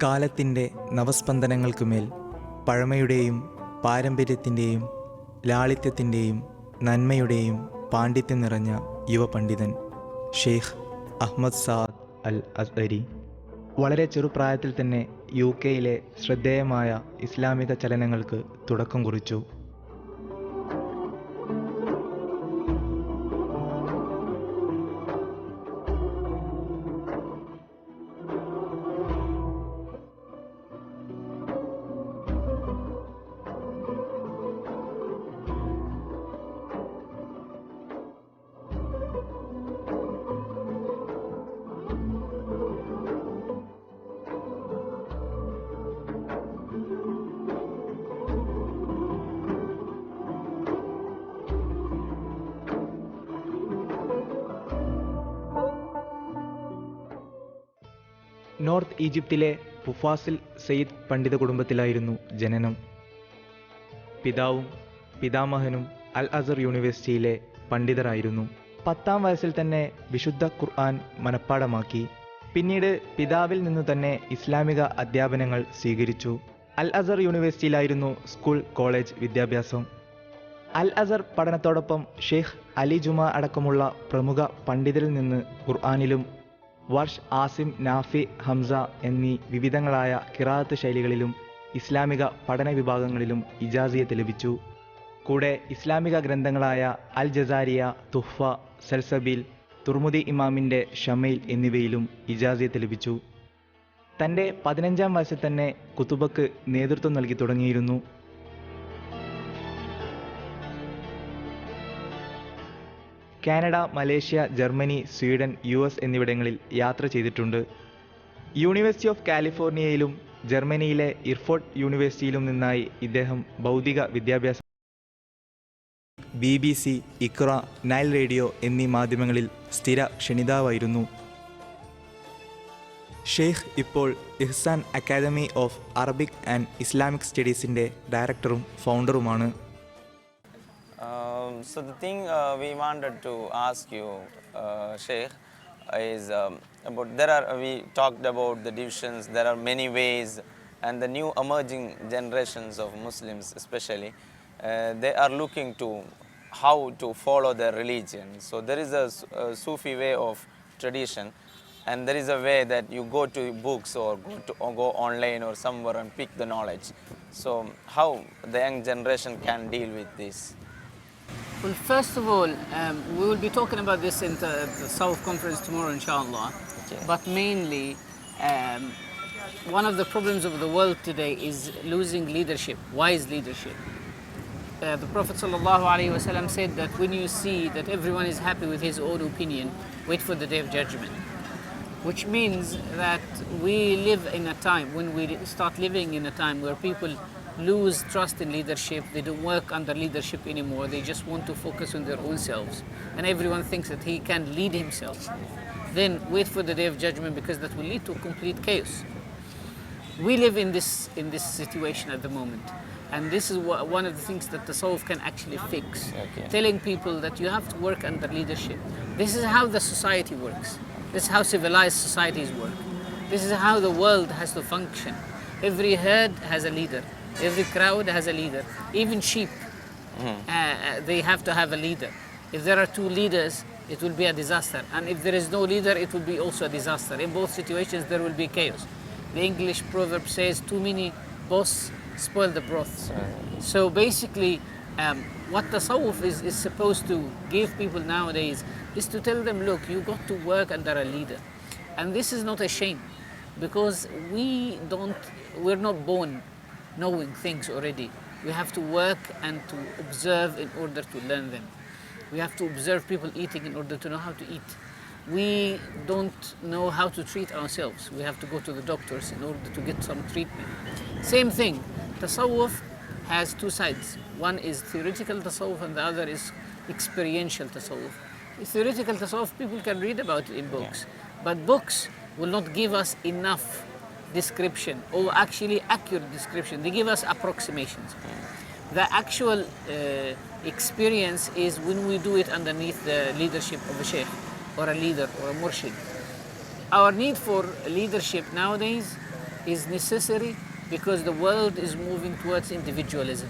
കാലത്തിൻ്റെ നവസ്പന്ദനങ്ങൾക്കുമേൽ പഴമയുടെയും പാരമ്പര്യത്തിൻ്റെയും ലാളിത്യത്തിൻ്റെയും നന്മയുടെയും പാണ്ഡിത്യം നിറഞ്ഞ യുവപണ്ഡിതൻ ഷെയ്ഖ് അഹ്മദ് സാദ് അൽ അസ്ഹരി വളരെ ചെറുപ്രായത്തിൽ തന്നെ UK-യിലെ ശ്രദ്ധേയമായ ഇസ്ലാമിക ചലനങ്ങൾക്ക് തുടക്കം കുറിച്ചു. നോർത്ത് ഈജിപ്തിലെ ഫുഫാസിൽ സയ്യിദ് പണ്ഡിത കുടുംബത്തിലായിരുന്നു ജനനം. പിതാവും പിതാമഹനും അൽ അസർ യൂണിവേഴ്സിറ്റിയിലെ പണ്ഡിതരായിരുന്നു. 10ാം വയസ്സിൽ തന്നെ വിശുദ്ധ ഖുർആൻ മനഃപ്പാഠമാക്കി. പിന്നീട് പിതാവിൽ നിന്നു തന്നെ ഇസ്ലാമിക അധ്യാപനങ്ങൾ സ്വീകരിച്ചു. അൽ അസർ യൂണിവേഴ്സിറ്റിയിലായിരുന്നു സ്കൂൾ കോളേജ് വിദ്യാഭ്യാസം. അൽ അസർ പഠനത്തോടൊപ്പം ഷെയ്ഖ് അലി ജുമാ അടക്കമുള്ള പ്രമുഖ പണ്ഡിതരിൽ നിന്ന് ഖുർആനിലും വർഷ്, ആസിം, നാഫി, ഹംസ എന്നീ വിവിധങ്ങളായ ഖിറാഅത്ത് ശൈലികളിലും ഇസ്ലാമിക പഠന വിഭാഗങ്ങളിലും ഇജാസിയത്ത് ലഭിച്ചു. കൂടെ ഇസ്ലാമിക ഗ്രന്ഥങ്ങളായ അൽ ജസാരിയ, തുഹ്ഫ, സൽസബീൽ, തുർമുദി ഇമാമിൻ്റെ ഷമൈൽ എന്നിവയിലും ഇജാസിയത്ത് ലഭിച്ചു. തൻ്റെ 15ാം വയസ്സിൽ തന്നെ കുതുബക്ക് നേതൃത്വം നൽകി തുടങ്ങിയിരുന്നു. Canada, Malaysia, Germany, Sweden, US എന്നിവിടങ്ങളിൽ യാത്ര ചെയ്തിട്ടുണ്ട്. യൂണിവേഴ്സിറ്റി ഓഫ് കാലിഫോർണിയയിലും ജർമ്മനിയിലെ ഇർഫോർട്ട് യൂണിവേഴ്സിറ്റിയിലും നിന്നായി ഇദ്ദേഹം ഭൗതിക വിദ്യാഭ്യാസം BBC, ഇക്ര, നൈൽ റേഡിയോ എന്നീ മാധ്യമങ്ങളിൽ സ്ഥിര ക്ഷണിതാവായിരുന്നു. ഷെയ്ഖ് ഇപ്പോൾ Ihsan academy of Arabic and Islamic സ്റ്റഡീസിൻ്റെ ഡയറക്ടറും ഫൗണ്ടറുമാണ്. So the thing we wanted to ask you, Shaykh, is about we talked about the divisions. There are many ways, and the new emerging generations of Muslims, especially, they are looking to how to follow their religion. So there is a Sufi way of tradition, and there is a way that you go to books or go online or somewhere and pick the knowledge. So how the young generation can deal with this? Well, first of all, we will be talking about this in the South Conference tomorrow, inshallah. Okay. But mainly, one of the problems of the world today is losing leadership, wise leadership. The Prophet ﷺ said that when you see that everyone is happy with his own opinion, wait for the day of judgment. Which means that we live in a time, when we start living in a time where people lose trust in leadership, they don't work under leadership anymore, they just want to focus on their own selves, and everyone thinks that he can lead himself. Then wait for the day of judgment, because that will lead to complete chaos. We live in this situation at the moment, and this is one of the things that the Tasawwuf can actually fix. Okay. Telling people that you have to work under leadership. This is how the society works. This is how civilized societies work. This is how the world has to function. Every herd has a leader. Every crowd has a leader. Even sheep, they have to have a leader. If there are two leaders, it will be a disaster. And if there is no leader, it will be also a disaster. In both situations, there will be chaos. The English proverb says, too many boss spoil the broth. So basically, what Tasawwuf is supposed to give people nowadays is to tell them, look, you got to work under a leader. And this is not a shame, because we're not born knowing things already. We have to work and to observe in order to learn them. We have to observe people eating in order to know how to eat. We don't know how to treat ourselves. We have to go to the doctors in order to get some treatment. Same thing, Tasawwuf has two sides. One is theoretical Tasawwuf and the other is experiential Tasawwuf. Theoretical Tasawwuf, people can read about it in books, but books will not give us enough description, or actually accurate description. They give us approximations. The actual experience is when we do it underneath the leadership of a sheikh or a leader or a murshid. Our need for leadership nowadays is necessary because the world is moving towards individualism.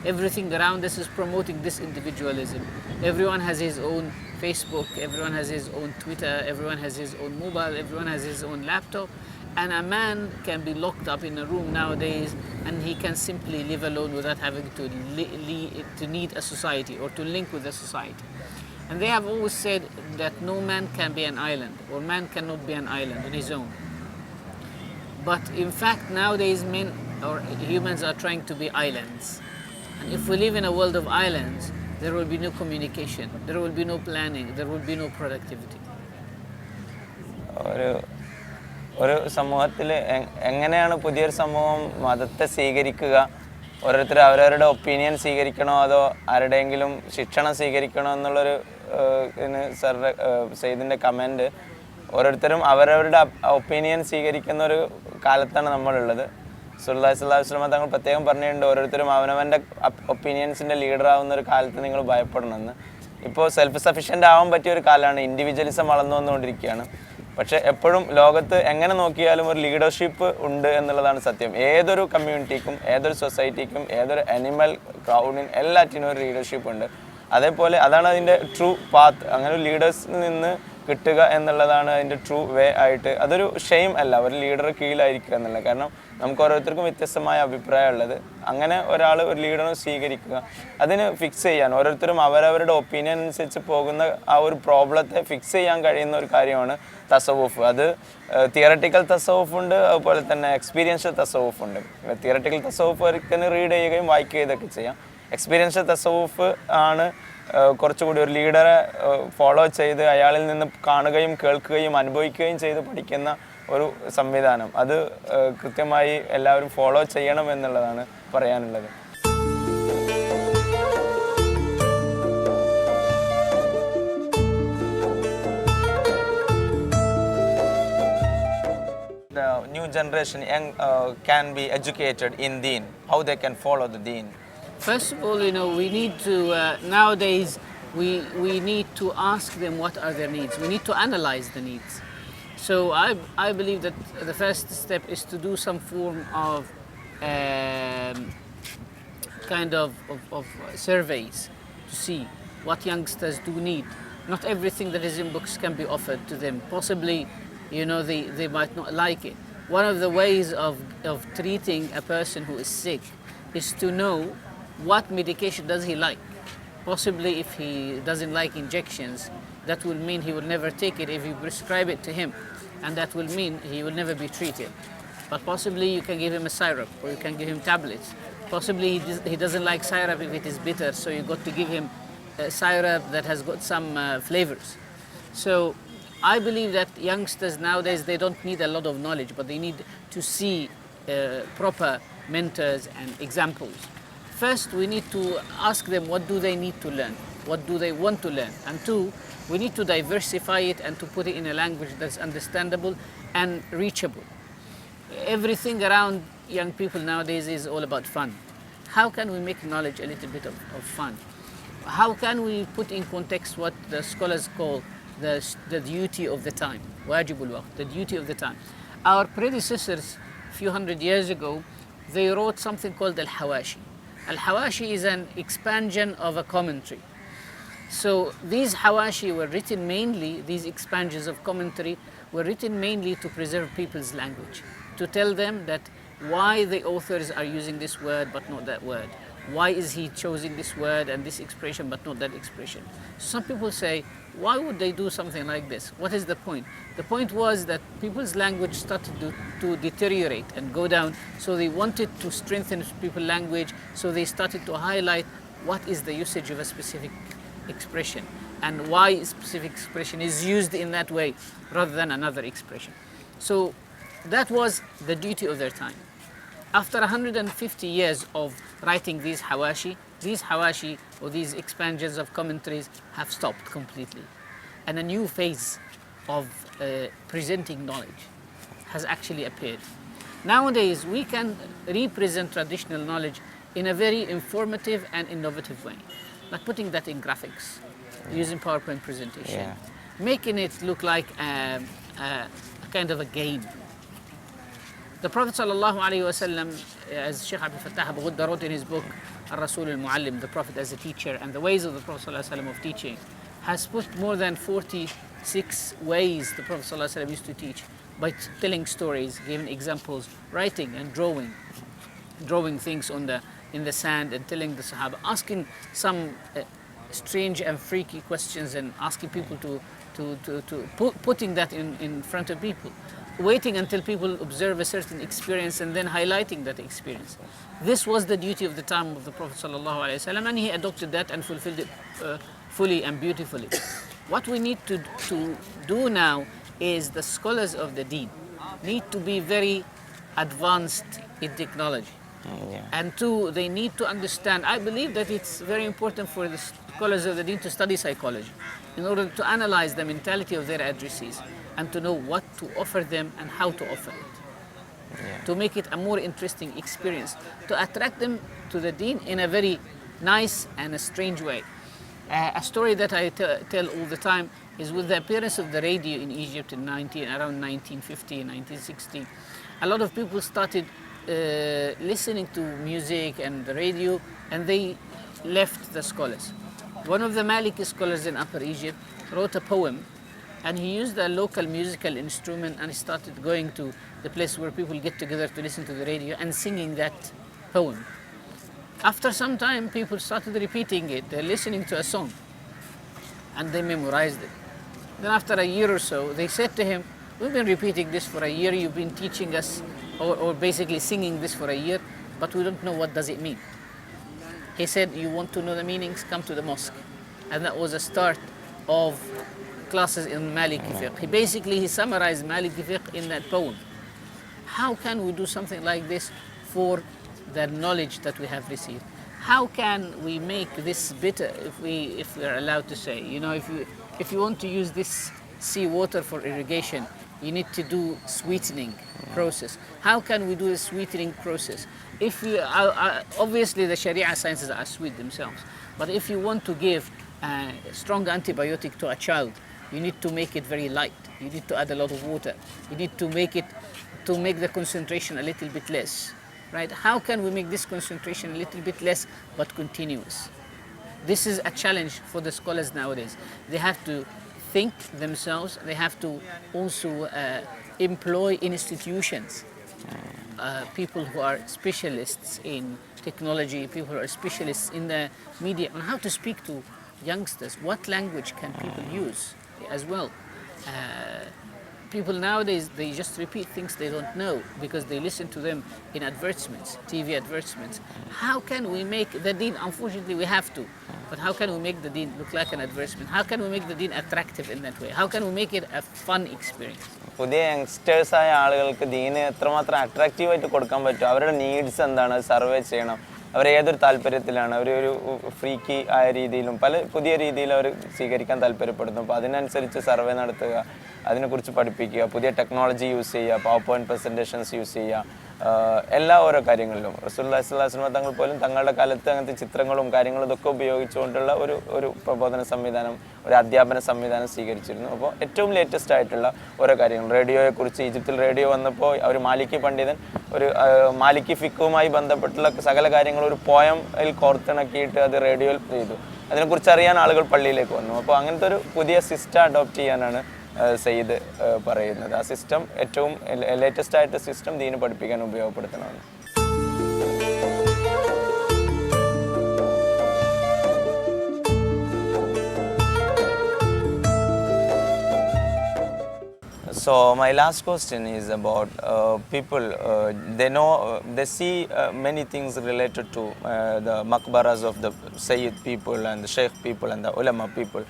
Everything around us is promoting this individualism. Everyone has his own Facebook, everyone has his own Twitter, everyone has his own mobile, everyone has his own laptop. And a man can be locked up in a room nowadays and he can simply live alone without having to need a society or to link with a society. And they have always said that no man can be an island, or man cannot be an island on his own. But in fact, nowadays men or humans are trying to be islands. And if we live in a world of islands, there will be no communication, there will be no planning, there will be no productivity. ഒരു സമൂഹത്തിൽ എങ്ങനെയാണ് പുതിയൊരു സമൂഹം മതത്തെ സ്വീകരിക്കുക? ഓരോരുത്തർ അവരവരുടെ opinion സ്വീകരിക്കണോ അതോ ആരുടെയെങ്കിലും ശിക്ഷണം സ്വീകരിക്കണോ എന്നുള്ളൊരു സെയ്ദിൻ്റെ കമൻറ്റ്. ഓരോരുത്തരും അവരവരുടെ ഒപ്പീനിയൻ സ്വീകരിക്കുന്ന ഒരു കാലത്താണ് നമ്മളുള്ളത്. റസൂലുള്ളാഹി സ്വല്ലല്ലാഹു അലൈഹി വസല്ലം തങ്ങൾ പ്രത്യേകം പറഞ്ഞിട്ടുണ്ട്, ഓരോരുത്തരും അവനവൻ്റെ ഒപ്പീനിയൻസിൻ്റെ ലീഡറാവുന്ന ഒരു കാലത്ത് നിങ്ങൾ ഭയപ്പെടണമെന്ന്. ഇപ്പോൾ സെൽഫ് സഫിഷ്യൻ്റ് ആവാൻ പറ്റിയ ഒരു കാലമാണ്. ഇൻഡിവിജ്വലിസം വളർന്നു വന്നുകൊണ്ടിരിക്കുകയാണ്. പക്ഷേ എപ്പോഴും ലോകത്ത് എങ്ങനെ നോക്കിയാലും ഒരു ലീഡർഷിപ്പ് ഉണ്ട് എന്നുള്ളതാണ് സത്യം. ഏതൊരു കമ്മ്യൂണിറ്റിക്കും, ഏതൊരു സൊസൈറ്റിക്കും, ഏതൊരു അനിമൽ ക്രൗഡിനും എല്ലാറ്റിനും ഒരു ലീഡർഷിപ്പ് ഉണ്ട്. അതേപോലെ അതാണ് അതിൻ്റെ ട്രൂ പാത്ത്. അങ്ങനെ ഒരു ലീഡേഴ്സിൽ നിന്ന് കിട്ടുക എന്നുള്ളതാണ് അതിൻ്റെ ട്രൂ വേ ആയിട്ട്. അതൊരു ഷെയിം അല്ല ഒരു ലീഡർ കീഴിലായിരിക്കുക എന്നുള്ളത്. കാരണം നമുക്ക് ഓരോരുത്തർക്കും വ്യത്യസ്തമായ അഭിപ്രായമുള്ളത്. അങ്ങനെ ഒരാൾ ഒരു ലീഡറെ സ്വീകരിക്കുക, അതിന് ഫിക്സ് ചെയ്യാൻ ഓരോരുത്തരും അവരവരുടെ ഒപ്പീനിയൻ അനുസരിച്ച് പോകുന്ന ആ ഒരു പ്രോബ്ലത്തെ ഫിക്സ് ചെയ്യാൻ കഴിയുന്ന ഒരു കാര്യമാണ് തസവുഫ്. അത് തിയററ്റിക്കൽ തസവുഫ് ഉണ്ട്, അതുപോലെ തന്നെ എക്സ്പീരിയൻഷ്യൽ തസവുഫ് ഉണ്ട്. തിയററ്റിക്കൽ തസവുഫ് ഒരിക്കലും റീഡ് ചെയ്യുകയും വായിക്കുകയൊക്കെ ചെയ്യാം. എക്സ്പീരിയൻഷ്യൽ തസവുഫ് ആണ് കുറച്ചുകൂടി ഒരു ലീഡറെ ഫോളോ ചെയ്ത് അയാളിൽ നിന്ന് കാണുകയും കേൾക്കുകയും അനുഭവിക്കുകയും ചെയ്ത് പഠിക്കുന്ന ഒരു സംവിധാനം. അത് കൃത്യമായി എല്ലാവരും ഫോളോ ചെയ്യണം എന്നുള്ളതാണ് പറയാനുള്ളത്. The new generation can be educated in deen, how they can follow the deen. First of all, we need to, nowadays, we need to ask them what are their needs. We need to analyze the needs. So I believe that the first step is to do some form of kind of surveys to see what youngsters do need. Not everything that is in books can be offered to them. Possibly, they might not like it. One of the ways of treating a person who is sick is to know what medication does he like. Possibly if he doesn't like injections, that will mean he will never take it if you prescribe it to him, and that will mean he will never be treated. But possibly you can give him a syrup, or you can give him tablets. Possibly he doesn't like syrup if it is bitter, so you got to give him a syrup that has got some flavors. So I believe that youngsters nowadays, they don't need a lot of knowledge, but they need to see proper mentors and examples. First, we need to ask them what do they need to learn, what do they want to learn. And two, we need to diversify it and to put it in a language that's understandable and reachable. Everything around young people nowadays is all about fun. How can we make knowledge a little bit of fun? How can we put in context what the scholars call the duty of the time, wajibul waqt, the duty of the time. Our predecessors, a few hundred years ago, they wrote something called al-hawashi. Al-hawashi is an expansion of a commentary. So these hawashi were written mainly, these expansions of commentary were written mainly to preserve people's language, to tell them that why the authors are using this word but not that word. Why is he choosing this word and this expression but not that expression? Some people say, why would they do something like this? What is the point? The point was that people's language started to deteriorate and go down, so they wanted to strengthen people's language, so they started to highlight what is the usage of a specific expression and why a specific expression is used in that way rather than another expression. So that was the duty of their time. After 150 years of writing these hawashi or these expansions of commentaries have stopped completely. And a new phase of presenting knowledge has actually appeared. Nowadays, we can represent traditional knowledge in a very informative and innovative way, like putting that in graphics, using PowerPoint presentation, making it look like a kind of a game. The Prophet ﷺ, as Shaykh Abdul Fattah Abu Ghudda wrote in his book, Al-Rasul al-Muallim, the Prophet as a teacher, and the ways of the Prophet ﷺ of teaching, has put more than 46 ways the Prophet ﷺ used to teach by telling stories, giving examples, writing and drawing things in the sand and telling the Sahaba, asking some strange and freaky questions and asking people putting that in front of people, waiting until people observe a certain experience and then highlighting that experience. This was the duty of the time of the Prophet ﷺ, and he adopted that and fulfilled it fully and beautifully. What we need to do now is the scholars of the deen need to be very advanced in technology. Yeah. And two, they need to understand, I believe that it's very important for the scholars of the deen to study psychology in order to analyze the mentality of their addressees and to know what to offer them and how to offer it. Yeah. To make it a more interesting experience, to attract them to the deen in a very nice and a strange way. A story that I tell all the time is with the appearance of the radio in Egypt in around 1950, 1960. A lot of people started listening to music and the radio, and they left the scholars. One of the Maliki scholars in Upper Egypt wrote a poem, and he used a local musical instrument and he started going to the place where people get together to listen to the radio and singing that poem. After some time, people started repeating it. They're listening to a song, and they memorized it. Then after a year or so, they said to him, "We've been repeating this for a year. You've been teaching us, or basically singing this for a year, but we don't know what does it mean." He said, "You want to know the meanings? Come to the mosque." And that was a start of classes in Maliki fiqh. He summarized Maliki fiqh in that poem. How can we do something like this for the knowledge that we have received? How can we make this better, if we are allowed to say? You know, if you want to use this seawater for irrigation, you need to do sweetening process. How can we do the sweetening process? If you obviously the Sharia sciences are sweet themselves, but if you want to give a strong antibiotic to a child, you need to make it very light. You need to add a lot of water. You need to make the concentration a little bit less. Right? How can we make this concentration a little bit less but continuous? This is a challenge for the scholars nowadays. They have to think themselves. They have to also employ institutions, people who are specialists in technology, people who are specialists in the media, on how to speak to youngsters. What language can people use as well? People nowadays, they just repeat things they don't know because they listen to them in advertisements, TV advertisements. How can we make the deen, unfortunately we have to, but how can we make the deen look like an advertisement? How can we make the deen attractive in that way? How can we make it a fun experience? പുതിയ യങ്സ്റ്റേഴ്സായ ആളുകൾക്ക് ദീന് എത്രമാത്രം അട്രാക്റ്റീവായിട്ട് കൊടുക്കാൻ പറ്റും, അവരുടെ needs എന്താണ് survey ചെയ്യണം, അവർ ഏതൊരു താല്പര്യത്തിലാണ്, ഒരു ഫ്രീക്കി ആയ രീതിയിലും പല പുതിയ രീതിയിൽ അവർ സ്വീകരിക്കാൻ താല്പര്യപ്പെടുന്നു. അപ്പോൾ അതിനനുസരിച്ച് സർവേ നടത്തുക, അതിനെക്കുറിച്ച് പഠിപ്പിക്കുക, പുതിയ ടെക്നോളജി യൂസ് ചെയ്യുക, പവർ പോയിൻറ്റ് പ്രസൻറ്റേഷൻസ് യൂസ് ചെയ്യുക, എല്ലാ ഓരോ കാര്യങ്ങളിലും റസൂലുള്ളാഹി സ്വല്ലല്ലാഹു അലൈഹി വസല്ലം തങ്ങൾ പോലും തങ്ങളുടെ കാലത്ത് അങ്ങനത്തെ ചിത്രങ്ങളും കാര്യങ്ങളും ഇതൊക്കെ ഉപയോഗിച്ചുകൊണ്ടുള്ള ഒരു പ്രബോധന സംവിധാനം, ഒരു അധ്യാപന സംവിധാനം സ്വീകരിച്ചിരുന്നു. അപ്പോൾ ഏറ്റവും ലേറ്റസ്റ്റ് ആയിട്ടുള്ള ഓരോ കാര്യങ്ങൾ, റേഡിയോയെക്കുറിച്ച് ഈജിപ്തിൽ റേഡിയോ വന്നപ്പോൾ ഒരു മാലിക്കി പണ്ഡിതൻ ഒരു മാലിക്കി ഫിക്കുമായി ബന്ധപ്പെട്ടുള്ള സകല കാര്യങ്ങളും ഒരു പോയമിൽ കോർത്തിണക്കിയിട്ട് അത് റേഡിയോയിൽ ചെയ്തു. അതിനെക്കുറിച്ച് അറിയാൻ ആളുകൾ പള്ളിയിലേക്ക് വന്നു. അപ്പോൾ അങ്ങനത്തെ ഒരു പുതിയ സിസ്റ്റം അഡോപ്റ്റ് ചെയ്യാനാണ് സയ്യിദ് പറയുന്നത്. ആ സിസ്റ്റം ഏറ്റവും ലേറ്റസ്റ്റ് ആയിട്ട് സിസ്റ്റം ദീന് പഠിപ്പിക്കാൻ ഉപയോഗപ്പെടുത്തണമെന്ന്. So my last question is about people. They see many things related to the maqbaras of the Sayyid people and the Shaykh people and the ulama people.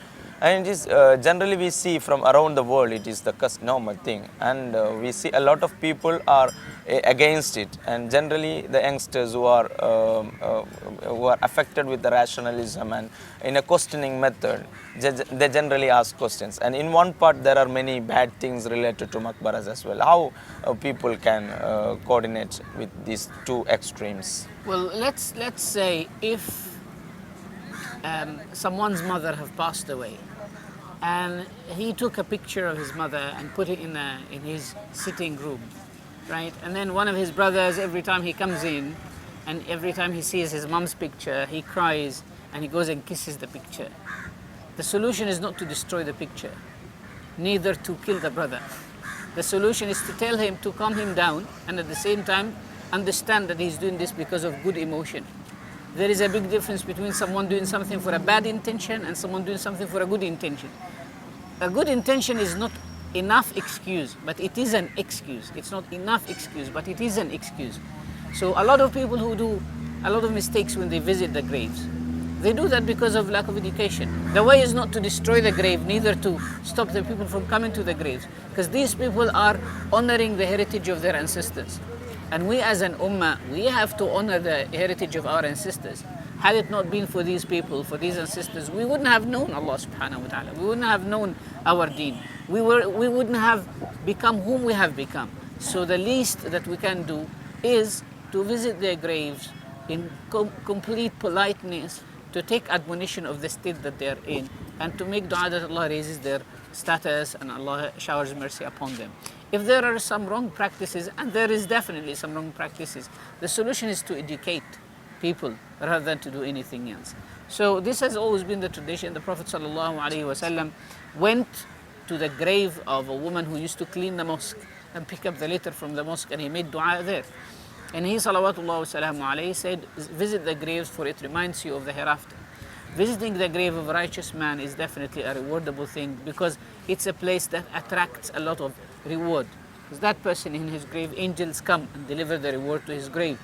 And it is generally we see from around the world it is the normal thing, and we see a lot of people are against it, and generally the youngsters who are affected with the rationalism and in a questioning method, they generally ask questions, and in one part there are many bad things related to maqbaras as well. How people can coordinate with these two extremes? Well, let's say if someone's mother have passed away, and he took a picture of his mother and put it in his sitting room, right? And then one of his brothers, every time he comes in, and every time he sees his mom's picture, he cries and he goes and kisses the picture. The solution is not to destroy the picture, neither to kill the brother. The solution is to tell him to calm him down, and at the same time understand that he's doing this because of good emotion. There is a big difference between someone doing something for a bad intention and someone doing something for a good intention. A good intention is not enough excuse, but it is an excuse. It's not enough excuse, but it is an excuse. So a lot of people who do a lot of mistakes when they visit the graves, they do that because of lack of education. The way is not to destroy the grave, neither to stop the people from coming to the graves, because these people are honoring the heritage of their ancestors. And we as an ummah, we have to honor the heritage of our ancestors. Had it not been for these people, for these ancestors, we wouldn't have known Allah subhanahu wa ta'ala. We wouldn't have known our deen. We wouldn't have become whom we have become. So the least that we can do is to visit their graves in complete politeness, to take admonition of the state that they are in, and to make dua that Allah raises their status and Allah showers mercy upon them. If there are some wrong practices, and there is definitely some wrong practices, the solution is to educate people rather than to do anything else. So this has always been the tradition. The Prophet ﷺ went to the grave of a woman who used to clean the mosque and pick up the litter from the mosque, and he made dua there. And he ﷺ said, visit the graves, for it reminds you of the hereafter. Visiting the grave of a righteous man is definitely a rewardable thing, because it's a place that attracts a lot of reward. Because that person in his grave, angels come and deliver the reward to his grave.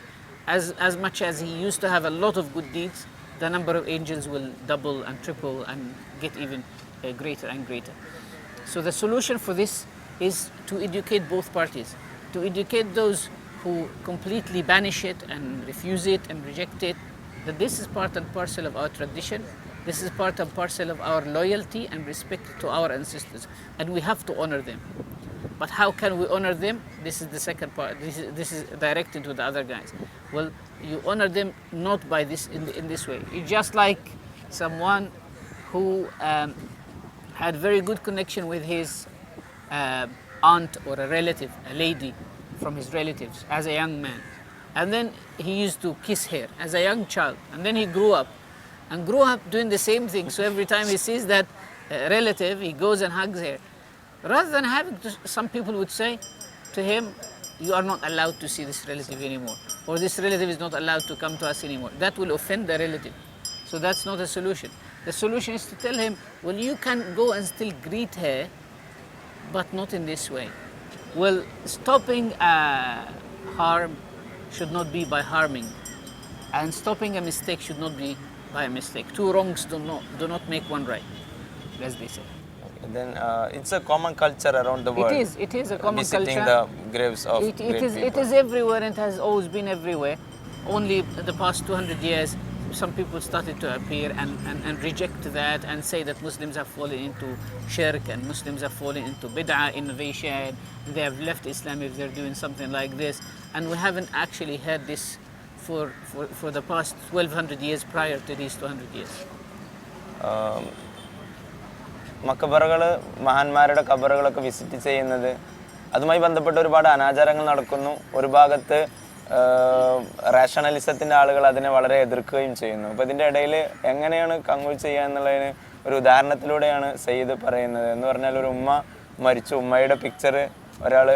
As much as he used to have a lot of good deeds, the number of angels will double and triple and get even greater and greater. So the solution for this is to educate both parties, to educate those who completely banish it and refuse it and reject it, that this is part and parcel of our tradition, this is part and parcel of our loyalty and respect to our ancestors, and we have to honor them. But how can we honor them? This is the second part. This is directed to the other guys. Well, you honor them not by this in this way. It's just like someone who had very good connection with his aunt or a relative, a lady from his relatives as a young man. And then he used to kiss her as a young child. And then he grew up doing the same thing. So every time he sees that relative, he goes and hugs her. Rather than having to, some people would say to him, you are not allowed to see this relative anymore, or this relative is not allowed to come to us anymore. That will offend the relative. So that's not a solution. The solution is to tell him, well, you can go and still greet her, but not in this way. Well, stopping harm should not be by harming, and stopping a mistake should not be by a mistake. Two wrongs do not make one right, as they say. Then it's a common culture around the world. It is a common culture. Visiting the graves of great people. It is everywhere, and it has always been everywhere. Only the past 200 years, some people started to appear and reject that and say that Muslims have fallen into shirk and Muslims have fallen into bid'ah, innovation. They have left Islam if they're doing something like this. And we haven't actually heard this for the past 1200 years prior to these 200 years. മക്കബറകൾ മഹാന്മാരുടെ കബറുകളൊക്കെ visit ചെയ്യുന്നത്, അതുമായി ബന്ധപ്പെട്ട ഒരുപാട് അനാചാരങ്ങൾ നടക്കുന്നു. ഒരു ഭാഗത്ത് റാഷണലിസത്തിൻ്റെ ആളുകൾ അതിനെ വളരെ എതിർക്കുകയും ചെയ്യുന്നു. അപ്പോൾ ഇതിൻ്റെ ഇടയിൽ എങ്ങനെയാണ് കൺക്ലൂഡ് ചെയ്യുക എന്നുള്ളതിന് ഒരു ഉദാഹരണത്തിലൂടെയാണ് സയ്യിദ് പറയുന്നത്. എന്ന് പറഞ്ഞാൽ ഒരു ഉമ്മ മരിച്ചു, ഉമ്മയുടെ പിക്ചർ ഒരാൾ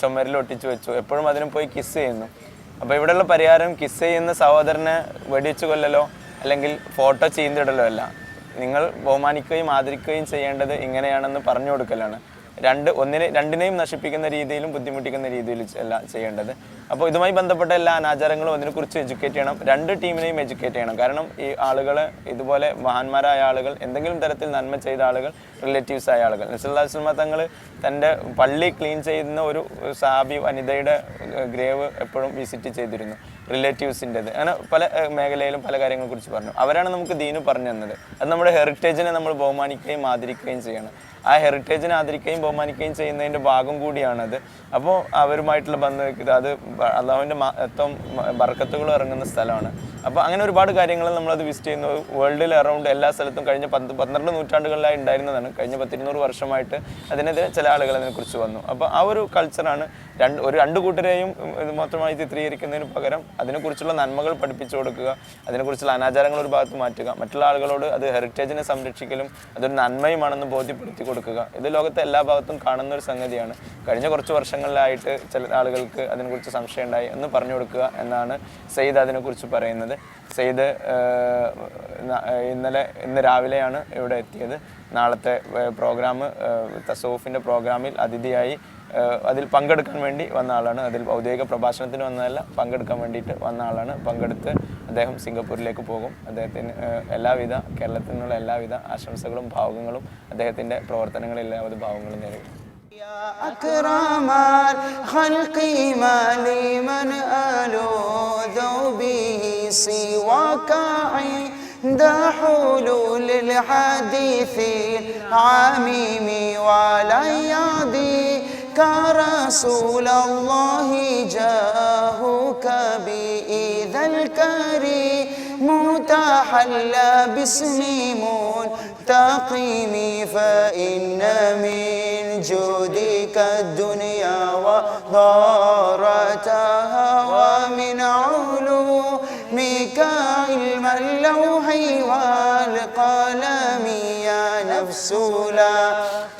ചുമരിൽ ഒട്ടിച്ചു വെച്ചു, എപ്പോഴും അതിനും പോയി കിസ് ചെയ്യുന്നു. അപ്പോൾ ഇവിടെയുള്ള പരിഹാരം കിസ് ചെയ്യുന്ന സഹോദരനെ വെടിവെച്ച് കൊല്ലലോ അല്ലെങ്കിൽ ഫോട്ടോ ചീന്തിടലോ അല്ല. നിങ്ങൾ ബഹുമാനിക്കുകയും ആദരിക്കുകയും ചെയ്യേണ്ടത് ഇങ്ങനെയാണെന്ന് പറഞ്ഞു കൊടുക്കലാണ്. രണ്ടിനെയും നശിപ്പിക്കുന്ന രീതിയിലും ബുദ്ധിമുട്ടിക്കുന്ന രീതിയിലും അല്ല ചെയ്യേണ്ടത്. അപ്പോൾ ഇതുമായി ബന്ധപ്പെട്ട എല്ലാ അനാചാരങ്ങളും അതിനെക്കുറിച്ച് എഡ്യൂക്കേറ്റ് ചെയ്യണം. രണ്ട് ടീമിനെയും എഡ്യൂക്കേറ്റ് ചെയ്യണം. കാരണം ഈ ആളുകൾ, ഇതുപോലെ മഹാന്മാരായ ആളുകൾ, എന്തെങ്കിലും തരത്തിൽ നന്മ ചെയ്ത ആളുകൾ, റിലേറ്റീവ്സ് ആയ ആളുകൾ. നബി സല്ലല്ലാഹു അലൈഹി വസല്ലം തങ്ങൾ തൻ്റെ പള്ളി ക്ലീൻ ചെയ്യുന്ന ഒരു സഹാബി വനിതയുടെ ഗ്രേവ് എപ്പോഴും വിസിറ്റ് ചെയ്തിരുന്നു, റിലേറ്റീവ്സിൻ്റെത്. അങ്ങനെ പല മേഖലയിലും പല കാര്യങ്ങളെക്കുറിച്ച് പറഞ്ഞു. അവരാണ് നമുക്ക് ദീന് പറഞ്ഞു തന്നത്. അത് നമ്മുടെ ഹെറിറ്റേജിനെ നമ്മൾ ബഹുമാനിക്കുകയും ആദരിക്കുകയും ചെയ്യണം. ആ ഹെറിറ്റേജിനെ ആദരിക്കുകയും ബഹുമാനിക്കുകയും ചെയ്യുന്നതിൻ്റെ ഭാഗം കൂടിയാണത്. അപ്പോൾ അവരുമായിട്ടുള്ള ബന്ധം, അത് അള്ളാഹുവിൻ്റെ മഹത്വം ബർക്കത്തുകൾ ഇറങ്ങുന്ന സ്ഥലമാണ്. അപ്പോൾ അങ്ങനെ ഒരുപാട് കാര്യങ്ങൾ നമ്മളത് വിസിറ്റ് ചെയ്യുന്നു. വേൾഡിൽ അറൗണ്ട് എല്ലാ സ്ഥലത്തും കഴിഞ്ഞ 12 നൂറ്റാണ്ടുകളിലായി ഉണ്ടായിരുന്നതാണ്. കഴിഞ്ഞ 100-200 വർഷമായിട്ട് അതിനെതിരെ ചില ആളുകൾ അതിനെക്കുറിച്ച് വന്നു. അപ്പോൾ ആ ഒരു കൾച്ചറാണ് രണ്ട് കൂട്ടരെയും ഇത് മാത്രമായി ചിത്രീകരിക്കുന്നതിന് പകരം അതിനെക്കുറിച്ചുള്ള നന്മകൾ പഠിപ്പിച്ചു കൊടുക്കുക, അതിനെക്കുറിച്ചുള്ള അനാചാരങ്ങൾ ഒരു ഭാഗത്ത് മാറ്റുക, മറ്റുള്ള ആളുകളോട് അത് ഹെറിറ്റേജിനെ സംരക്ഷിക്കലും അതൊരു നന്മയുമാണെന്ന് ബോധ്യപ്പെടുത്തി കൊടുക്കുക. ഇത് ലോകത്തെ എല്ലാ ഭാഗത്തും കാണുന്ന ഒരു സംഗതിയാണ്. കഴിഞ്ഞ കുറച്ച് വർഷങ്ങളിലായിട്ട് ചില ആളുകൾക്ക് അതിനെക്കുറിച്ച് സംശയം ഉണ്ടായി എന്ന് പറഞ്ഞു കൊടുക്കുക എന്നാണ് സെയ്ദ് അതിനെക്കുറിച്ച് പറയുന്നത്. സെയ്ദ് ഇന്ന് രാവിലെയാണ് ഇവിടെ എത്തിയത്. നാളത്തെ പ്രോഗ്രാം തസൗഫിൻ്റെ പ്രോഗ്രാമിൽ അതിഥിയായി അതിൽ പങ്കെടുക്കാൻ വേണ്ടി വന്ന ആളാണ്. അതിൽ ഔദ്യോഗിക പ്രഭാഷണത്തിന് വന്നതല്ല, പങ്കെടുക്കാൻ വേണ്ടിയിട്ട് വന്ന ആളാണ്. പങ്കെടുത്ത് അദ്ദേഹം സിംഗപ്പൂരിലേക്ക് പോകും. അദ്ദേഹത്തിന് കേരളത്തിൽ നിന്നുള്ള എല്ലാവിധ ആശംസകളും ഭാവുകങ്ങളും അദ്ദേഹത്തിൻ്റെ പ്രവർത്തനങ്ങളിൽ എല്ലാവിധ ഭാവങ്ങളും നേരുക. أكرم الخلق ما لمن ألوذ به سواك عند حلول الحديث العميم والأيادي كرسول الله جاهك بإذا الكريم متحلى باسم منتقم فإن من جودك الدنيا وضارتها ومن علومك علم اللوح والقلم يا نفس لا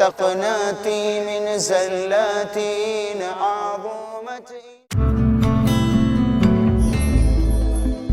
تقنطي من زلات عظمت